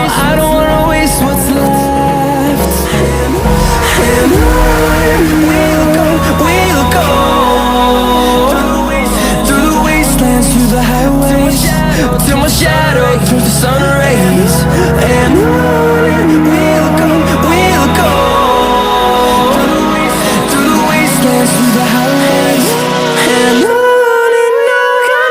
I don't wanna waste what's left. And on we'll go, we'll go, through the wastelands, through the highways, till my shadow through the sun rays. And on we'll go, we'll go, through the wastelands, through the highways. And on we'll go.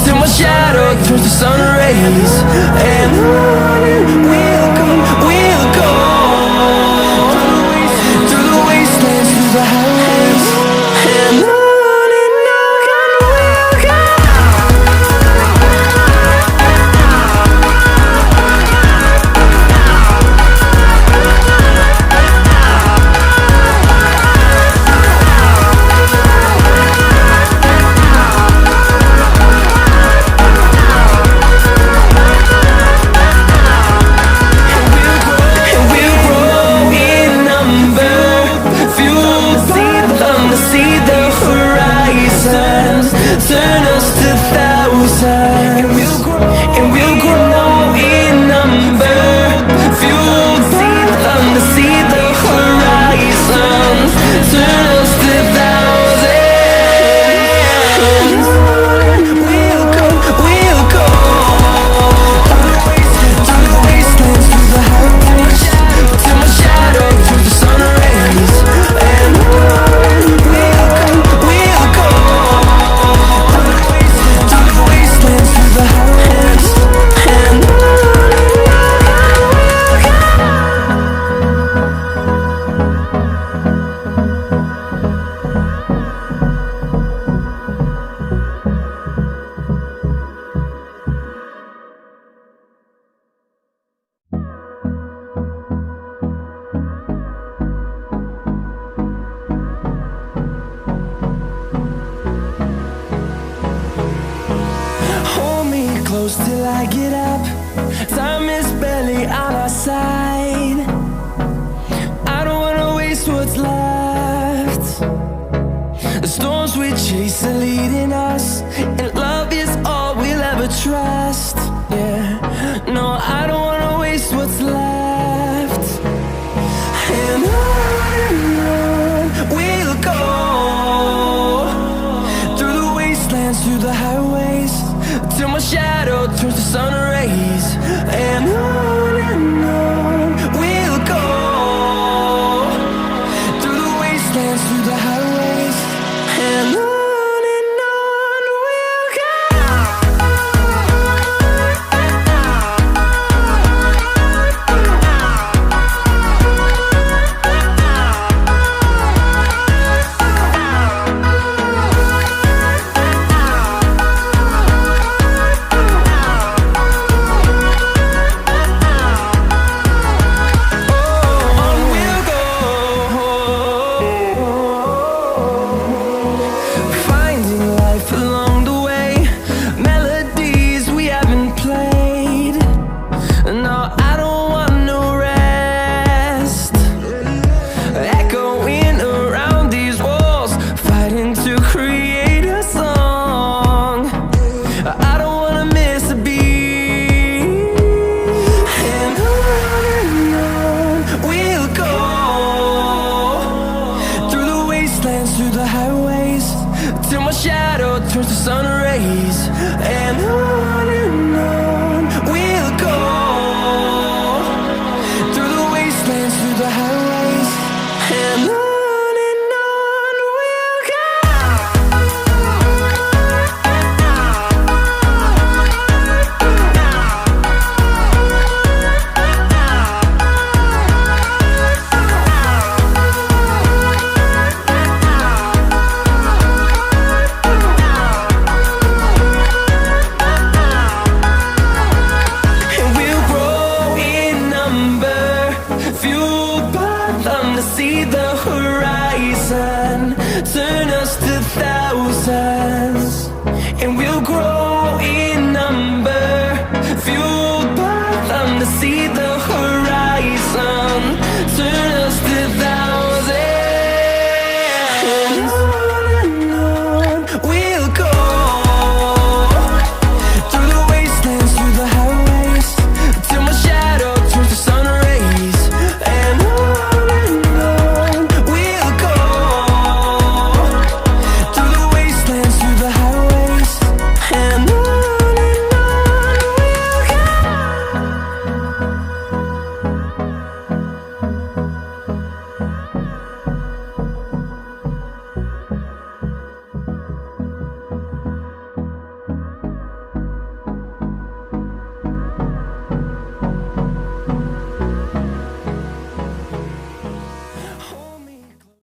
Till my shadow turns to sun rays. And on we'll go, we'll go, through the wastelands, through the highways. And on we'll go. Turn us to thousands, and we'll grow in number. Fueled, see the thunder, see the horizons. Turn us to thousands. We'll go, we'll go, through the wastelands, through the highways, till my shadow through the sun rays. And on we'll go, we'll go, through the wastelands, through the highways. And on hold me close till I get up. Time is barely on our side. I don't wanna waste what's left. The storms we chase are leading us, and